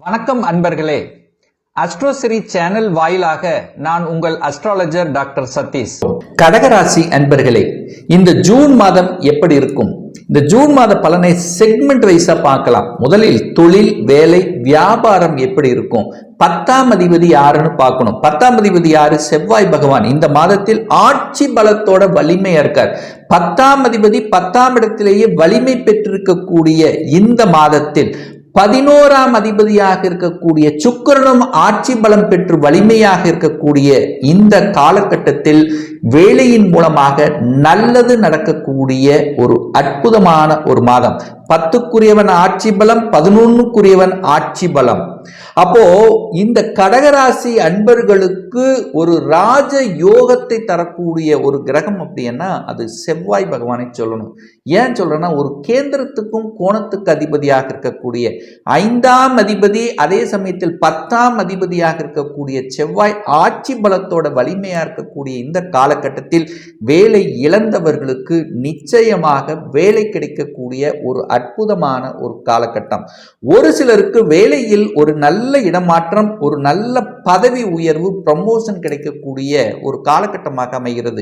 வணக்கம் அன்பர்களே. அஸ்ட்ரோசிரி சேனல் வாயிலாக நான் உங்கள் அஸ்ட்ராலஜர் டாக்டர் சதீஷ். கடகராசி அன்பர்களே, இந்த ஜூன் மாதம் எப்படி இருக்கும்? இந்த ஜூன் மாத பலனை செக்மெண்ட் வைஸா பார்க்கலாம். முதலில் தொழில், வேலை, வியாபாரம் எப்படி இருக்கும்? 10ஆம் அதிபதி யாருன்னு பார்க்கணும். 10ஆம் அதிபதி யாரு? செவ்வாய் பகவான். இந்த மாதத்தில் ஆட்சி பலத்தோட வலிமையா இருக்கார். 10ஆம் அதிபதி 10ஆம் இடத்திலேயே வலிமை பெற்றிருக்கக்கூடிய இந்த மாதத்தில் 11ஆம் அதிபதியாக இருக்கக்கூடிய சுக்கிரனும் ஆட்சி பலம் பெற்று வலிமையாக இருக்கக்கூடிய இந்த காலகட்டத்தில் வேலையின் மூலமாக நல்லது நடக்கக்கூடிய ஒரு அற்புதமான ஒரு மாதம். 10க்குரியவன் ஆட்சி பலம், 11க்குரியவன் ஆட்சி பலம். அப்போ இந்த கடகராசி அன்பர்களுக்கு ஒரு ராஜ யோகத்தை தரக்கூடிய ஒரு கிரகம் அப்படின்னா அது செவ்வாய் பகவானை சொல்லணும். ஏன் சொல்றேன்னா, ஒரு கேந்திரத்துக்கும் கோணத்துக்கு அதிபதியாக இருக்கக்கூடிய 5ஆம் அதிபதி, அதே சமயத்தில் 10ஆம் அதிபதியாக இருக்கக்கூடிய செவ்வாய் ஆட்சி பலத்தோட வலிமையா இருக்கக்கூடிய இந்த காலகட்டத்தில் வேலை இழந்தவர்களுக்கு நிச்சயமாக வேலை கிடைக்கக்கூடிய ஒரு அற்புதமான ஒரு காலகட்டம். ஒரு சிலருக்கு வேலையில் ஒரு நல்ல இடமாற்றம், ஒரு நல்ல பதவி உயர்வு, ப்ரமோஷன் கிடைக்கக்கூடிய ஒரு காலகட்டமாக அமைகிறது.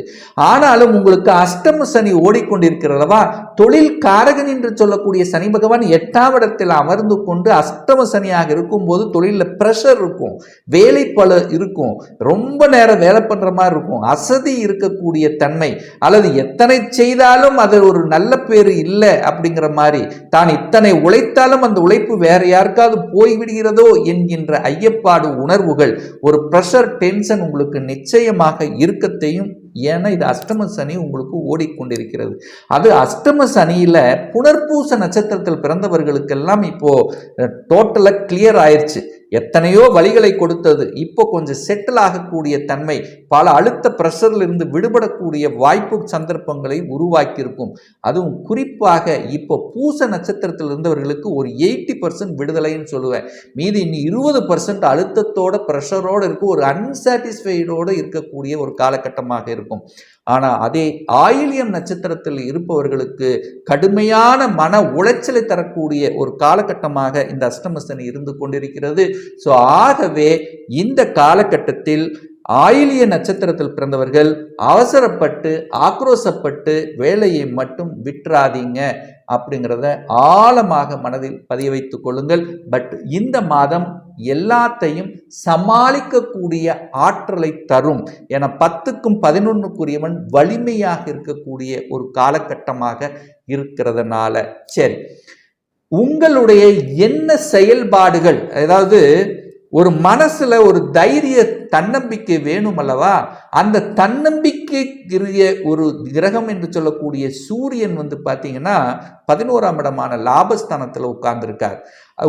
ஆனாலும் உங்களுக்கு அஷ்டம சனி ஓடிக்கொண்டிருக்கிறதா, தொழில் காரகன் என்று சொல்லக்கூடிய சனி பகவான் 8ஆம் இடத்தில் அமர்ந்து கொண்டு அஷ்டம சனியாக இருக்கும் போது தொழிலில் பிரஷர் இருக்கும், வேலை பளு இருக்கும், ரொம்ப நேரம் வேலை பண்ற மாதிரி இருக்கும், அசதி இருக்கக்கூடிய தன்மை, அல்லது எத்தனை செய்தாலும் அது ஒரு நல்ல பேரு இல்லை அப்படிங்கிற மாதிரி, தான் இத்தனை உழைத்தாலும் அந்த உழைப்பு வேற யாருக்காவது போய்விடுகிறதோ என்கின்ற ஐயப்பாடு உணர்வுகள், ஒரு பிரஷர், டென்ஷன் உங்களுக்கு நிச்சயமாக இருக்கத்தையும். ஏன்னா இது அஷ்டம சனி உங்களுக்கு ஓடிக்கொண்டிருக்கிறது. அது அஷ்டம சனியில புனர்பூச நட்சத்திரத்தில் பிறந்தவர்களுக்கெல்லாம் இப்போ டோட்டலா கிளியர் ஆயிடுச்சு. எத்தனையோ வழிகளை கொடுத்தது இப்போ கொஞ்சம் செட்டில் ஆகக்கூடிய தன்மை, பல அழுத்த பிரஷர்ல இருந்து விடுபடக்கூடிய வாய்ப்பு சந்தர்ப்பங்களை உருவாக்கி இருக்கும். அதுவும் குறிப்பாக இப்போ பூச நட்சத்திரத்தில் இருந்தவர்களுக்கு ஒரு 80% விடுதலைன்னு சொல்லுவேன். மீதி இன்னும் 20% அழுத்தத்தோட பிரஷரோடு இருக்கும், ஒரு அன்சாட்டிஸ்ஃபைடோடு இருக்கக்கூடிய ஒரு காலகட்டமாக இருக்கும். ஆனா அதே ஆயில்யம் நட்சத்திரத்தில் இருப்பவர்களுக்கு கடுமையான மன உளைச்சலை தரக்கூடிய ஒரு காலகட்டமாக இந்த அஷ்டம சனி இருந்து கொண்டிருக்கிறது. ஸோ ஆகவே இந்த காலகட்டத்தில் ஆயிலிய நட்சத்திரத்தில் பிறந்தவர்கள் அவசரப்பட்டு ஆக்ரோசப்பட்டு வேலையை மட்டும் விட்டுறாதீங்க அப்படிங்கிறத ஆழமாக மனதில் பதிய வைத்துக் கொள்ளுங்கள். பட் இந்த மாதம் எல்லாத்தையும் சமாளிக்கக்கூடிய ஆற்றலை தரும். என 10க்கும் 11க்குரியவன் வலிமையாக இருக்கக்கூடிய ஒரு காலகட்டமாக இருக்கிறதுனால சரி, உங்களுடைய என்ன செயல்பாடுகள், அதாவது ஒரு மனசுல ஒரு தைரிய தன்னம்பிக்கை வேணும் அல்லவா, அந்த தன்னம்பிக்கைக்குரிய ஒரு கிரகம் என்று சொல்லக்கூடிய சூரியன் பார்த்தீங்கன்னா 11ஆம் இடமான லாபஸ்தானத்தில் உட்கார்ந்துருக்கார்.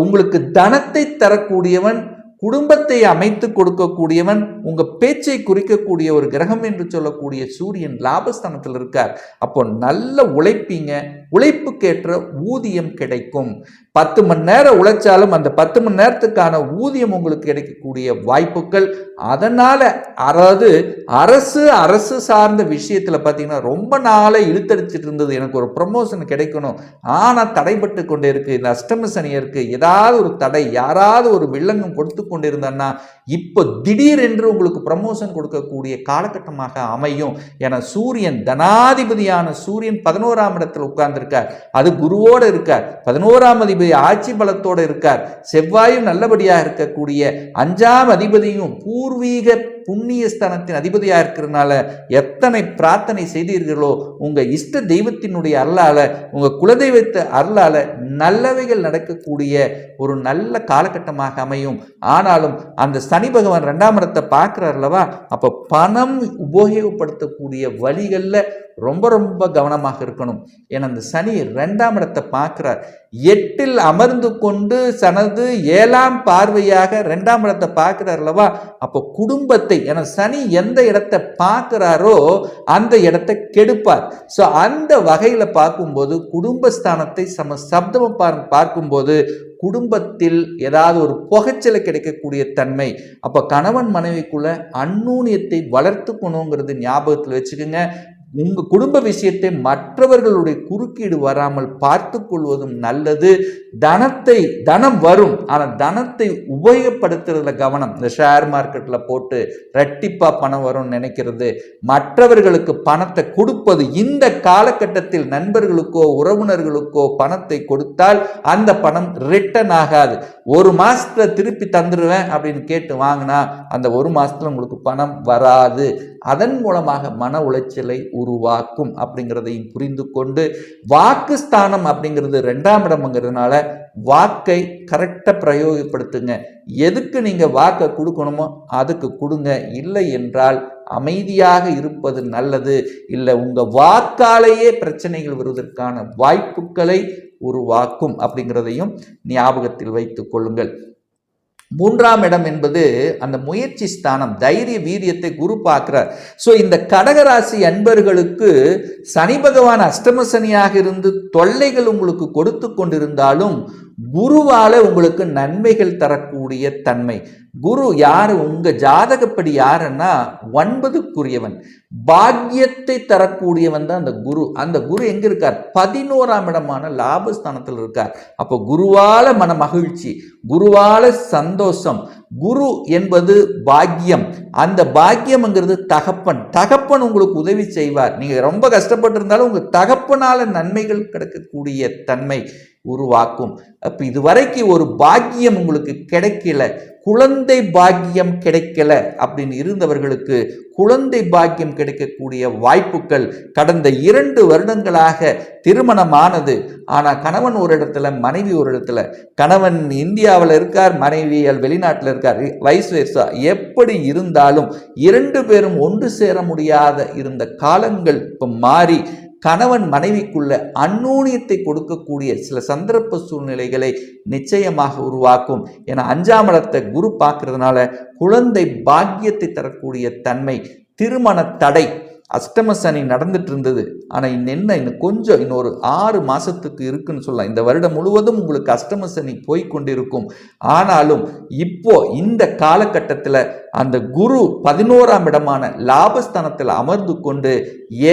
உங்களுக்கு தனத்தை தரக்கூடியவன், குடும்பத்தை அமைத்து கொடுக்கக்கூடியவன், உங்க பேச்சை குறிக்கக்கூடிய ஒரு கிரகம் என்று சொல்லக்கூடிய சூரியன் லாபஸ்தானத்தில் இருக்கார். அப்போ நல்ல உழைப்பீங்க, உழைப்புக்கேற்ற ஊதியம் கிடைக்கும். 10 மணி நேரம் உழைச்சாலும் அந்த 10 மணி நேரத்துக்கான ஊதியம் உங்களுக்கு கிடைக்கக்கூடிய வாய்ப்புகள். அதனால அதாவது அரசு சார்ந்த விஷயத்துல பார்த்தீங்கன்னா ரொம்ப நாளை இழுத்தடிச்சிட்டு இருந்தது, எனக்கு ஒரு ப்ரமோஷன் கிடைக்கணும், ஆனா தடைபட்டு கொண்டே இருக்கு, இந்த அஷ்டம சனி இருக்கு, ஏதாவது ஒரு தடை, யாராவது ஒரு வில்லங்கம் கொடுத்து கொண்டிருந்தா இப்போ திடீரென்று உங்களுக்கு ப்ரமோஷன் கொடுக்கக்கூடிய காலகட்டமாக அமையும். என சூரியன், தனாதிபதியான சூரியன் 11ஆம் இடத்தில் உட்கார்ந்திருக்கார். அது குருவோடு இருக்கார். 11ஆம் அதிபதி ஆட்சி பலத்தோடு இருக்கார். செவ்வாயும் நல்லபடியாக இருக்கக்கூடிய 5ஆம் அதிபதியும் பூர்வீக புண்ணிய ஸ்தானத்தின் அதிபதியாக இருக்கிறதுனால எத்தனை பிரார்த்தனை செய்தீர்களோ உங்க இஷ்ட தெய்வத்தினுடைய அருளால, உங்க குலதெய்வத்தை அருளால நல்லவைகள் நடக்கக்கூடிய ஒரு நல்ல காலகட்டமாக அமையும். ஆனாலும் அந்த சனி பகவான் 2ஆம் இடத்தை பார்க்கிறார் அல்லவா, அப்ப பணம் உபயோகப்படுத்தக்கூடிய வழிகள்ல ரொம்ப ரொம்ப கவனமாக இருக்கணும். ஏன்னா அந்த சனி 2ஆம் இடத்தை பார்க்கிறார். 8இல் அமர்ந்து கொண்டு தனது 7ஆம் பார்வையாக 2ஆம் இடத்தை பார்க்கிறார் அல்லவா, அப்போ குடும்பத்தை, ஏன்னா சனி எந்த இடத்தை பார்க்கிறாரோ அந்த இடத்தை கெடுப்பார். ஸோ அந்த வகையில பார்க்கும்போது குடும்பஸ்தானத்தை சப்தம் பார்க்கும்போது குடும்பத்தில் ஏதாவது ஒரு புகைச்சலை கிடைக்கக்கூடிய தன்மை. அப்ப கணவன் மனைவிக்குள்ள அந்நூன்யத்தை வளர்த்துக்கணுங்கிறது ஞாபகத்தில் வச்சுக்கோங்க. உங்க குடும்ப விஷயத்தை மற்றவர்களுடைய குறுக்கீடு வராமல் பார்த்து கொள்வதும் நல்லது. தனம் வரும், ஆனால் தனத்தை உபயோகப்படுத்துறதுல கவனம். இந்த ஷேர் மார்க்கெட்ல போட்டு ரெட்டிப்பா பணம் வரும்னு நினைக்கிறது, மற்றவர்களுக்கு பணத்தை கொடுப்பது, இந்த காலகட்டத்தில் நண்பர்களுக்கோ உறவினர்களுக்கோ பணத்தை கொடுத்தால் அந்த பணம் ரிட்டர்ன் ஆகாது. ஒரு மாசத்துல திருப்பி தந்துடுவேன் அப்படின்னு கேட்டு வாங்கினா அந்த ஒரு மாசத்துல உங்களுக்கு பணம் வராது. அதன் மூலமாக மன உளைச்சலை உருவாக்கும் அப்படிங்கிறதையும் புரிந்து கொண்டு, வாக்குஸ்தானம் அப்படிங்கிறது 2ஆம் இடம்ங்கிறதுனால வாக்கை கரெக்டா பிரயோகப்படுத்துங்க. எதுக்கு நீங்க வாக்கை கொடுக்கணுமோ அதுக்கு கொடுங்க. இல்லை என்றால் அமைதியாக இருப்பது நல்லது. இல்லை உங்க வாக்காலேயே பிரச்சனைகள் வருவதற்கான வாய்ப்புகளை உருவாக்கும் அப்படிங்கிறதையும் ஞாபகத்தில் வைத்துக் கொள்ளுங்கள். 3ஆம் இடம் என்பது அந்த முயற்சி ஸ்தானம், தைரிய வீரியத்தை குரு பார்க்கிறார். ஸோ இந்த கடகராசி அன்பர்களுக்கு சனி பகவான் அஷ்டம சனியாக இருந்து தொல்லைகள் உங்களுக்கு கொடுத்து கொண்டிருந்தாலும் குருவால உங்களுக்கு நன்மைகள் தரக்கூடிய தன்மை. குரு யாரு? உங்க ஜாதகப்படி யாருன்னா 9க்குரியவன், பாக்கியத்தை தரக்கூடியவன் தான் அந்த குரு. அந்த குரு எங்க இருக்கார்? 11ஆம் இடமான லாபஸ்தானத்தில் இருக்கார். அப்போ குருவால மன மகிழ்ச்சி, குருவால சந்தோஷம். குரு என்பது பாக்கியம். அந்த பாக்கியம்ங்கிறது தகப்பன் உங்களுக்கு உதவி செய்வார். நீங்க ரொம்ப கஷ்டப்பட்டு இருந்தாலும் உங்க தகப்பனால நன்மைகள் கிடைக்கக்கூடிய தன்மை உருவாக்கும். அப்ப இதுவரைக்கும் ஒரு பாக்கியம் உங்களுக்கு கிடைக்கல, குழந்தை பாக்கியம் கிடைக்கல அப்படின்னு இருந்தவர்களுக்கு குழந்தை பாக்கியம் கிடைக்கக்கூடிய வாய்ப்புகள். கடந்த 2 வருடங்களாக திருமணமானது, ஆனா கணவன் ஒரு இடத்துல மனைவி ஒரு இடத்துல, கணவன் இந்தியாவில் இருக்கார், மனைவி வெளிநாட்டில் இருக்கார், வைஸ் வெர்சா. எப்படி இருந்தாலும் 2 பேரும் ஒன்று சேர முடியாத இருந்த காலங்கள் இப்ப மாறி கணவன் மனைவிக்குள்ள அந்நூனியத்தை கொடுக்கக்கூடிய சில சந்தர்ப்ப சூழ்நிலைகளை நிச்சயமாக உருவாக்கும். ஏன்னா 5ஆம் இடத்தை குரு பார்க்கறதுனால குழந்தை பாக்கியத்தை தரக்கூடிய தன்மை. திருமண தடை, அஷ்டம சனி நடந்துட்டு இருந்தது, ஆனா இன்னும் கொஞ்சம் இன்னொரு 6 மாசத்துக்கு இருக்குன்னு சொல்லலாம். இந்த வருடம் முழுவதும் உங்களுக்கு அஷ்டம சனி போய்கொண்டிருக்கும். ஆனாலும் இப்போ இந்த காலகட்டத்தில் அந்த குரு 11ஆம் இடமான லாபஸ்தானத்தில் அமர்ந்து கொண்டு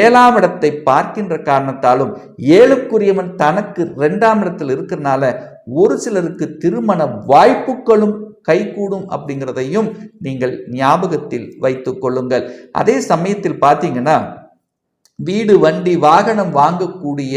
7ஆம் இடத்தை பார்க்கின்ற காரணத்தாலும் 7க்குரியவன் தனக்கு 2ஆம் இடத்தில் இருக்கிறனால ஒரு சிலருக்கு திருமண வாய்ப்புகளும் கைகூடும் அப்படிங்கிறதையும் நீங்கள் ஞாபகத்தில் வைத்துக் கொள்ளுங்கள். அதே சமயத்தில் பார்த்தீங்கன்னா வீடு வண்டி வாகனம் வாங்கக்கூடிய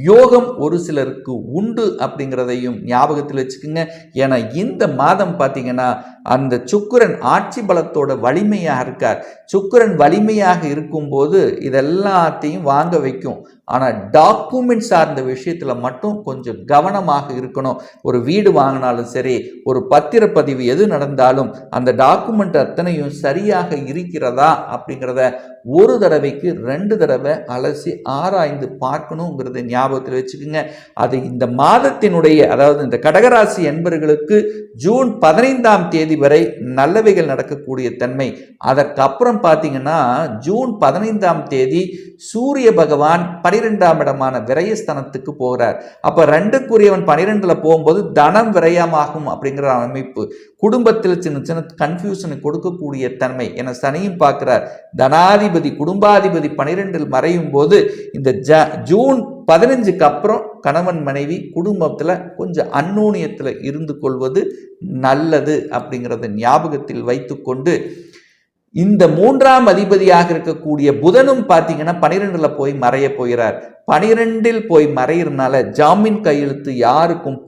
யோகம் ஒரு சிலருக்கு உண்டு அப்படிங்கிறதையும் ஞாபகத்தில் வச்சுக்கோங்க. ஏன்னா இந்த மாதம் பார்த்தீங்கன்னா அந்த சுக்கிரன் ஆட்சி பலத்தோட வலிமையாக இருக்கார். சுக்கிரன் வலிமையாக இருக்கும்போது இதெல்லாத்தையும் வாங்க வைக்கும். ஆனால் டாக்குமெண்ட் சார்ந்த விஷயத்தில் மட்டும் கொஞ்சம் கவனமாக இருக்கணும். ஒரு வீடு வாங்கினாலும் சரி, ஒரு பத்திரப்பதிவு எது நடந்தாலும் அந்த டாக்குமெண்ட் அத்தனையும் சரியாக இருக்கிறதா அப்படிங்கிறத ஒரு தடவைக்கு 2 தடவை அலசி ஆராய்ந்து பார்க்கணுங்கிறத ஞாபகத்தில் வச்சுக்கோங்க. அது இந்த மாதத்தினுடைய, அதாவது இந்த கடகராசி என்பவர்களுக்கு ஜூன் 15ஆம் தேதி வரை நல்லவைகள் நடக்கக்கூடிய தன்மை. அதற்கப்புறம் பார்த்தீங்கன்னா ஜூன் 15ஆம் தேதி சூரிய பகவான் 12ஆம் இடமான விரயஸ்தானத்துக்கு போகிறார். அப்ப 2க்குரியவன் 12ல போகும்போது தனம் விரயமாகும் அப்படிங்கிற அமைப்பு. குடும்பத்தில் சின்ன சின்ன கன்ஃபியூஷனை கொடுக்கக்கூடிய தன்மை. என சனியும் பார்க்கிறார். தனாதிபதி குடும்பாதிபதி 12இல் மறையும் போது இந்த ஜூன் 15க்கு அப்புறம் கணவன் மனைவி குடும்பத்துல கொஞ்சம் அந்நூனியத்துல இருந்து கொள்வது நல்லது அப்படிங்கிறத ஞாபகத்தில் வைத்துக்கொண்டு, இந்த 3ஆம் அதிபதியாக இருக்கக்கூடிய புதனும் பார்த்தீங்கன்னா 12ல போய் மறைய போகிறார். 12இல் போய் மறையிறதுனால ஜாமீன் கையெழுத்து யாருக்கும்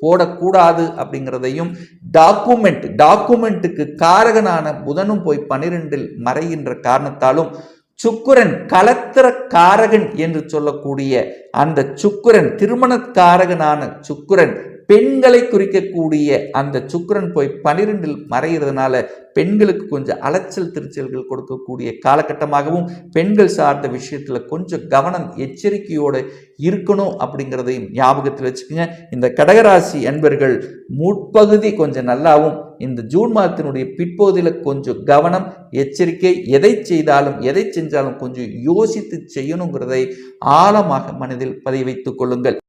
போடக்கூடாது அப்படிங்கிறதையும், டாக்குமெண்ட்டுக்கு காரகனான புதனும் போய் 12இல் மறைகின்ற காரணத்தாலும் சுக்கிரன் கலத்திர காரகன் என்று சொல்லக்கூடிய அந்த சுக்கிரன், திருமணக்காரகனான சுக்கிரன், பெண்களை குறிக்கக்கூடிய அந்த சுக்கிரன் போய் 12இல் மறைகிறதுனால பெண்களுக்கு கொஞ்சம் அலைச்சல் திருச்சல்கள் கொடுக்கக்கூடிய காலகட்டமாகவும், பெண்கள் சார்ந்த விஷயத்துல கொஞ்சம் கவனம் எச்சரிக்கையோடு இருக்கணும் அப்படிங்கிறதையும் ஞாபகத்தில் வச்சுக்கோங்க. இந்த கடகராசி அன்பர்கள் முற்பகுதி கொஞ்சம் நல்லாவும், இந்த ஜூன் மாதத்தினுடைய பிற்பகுதியில் கொஞ்சம் கவனம் எச்சரிக்கை. எதை செய்தாலும் எதை செஞ்சாலும் கொஞ்சம் யோசித்து செய்யணுங்கிறதை ஆழமாக மனதில் பதிய வைத்துக் கொள்ளுங்கள்.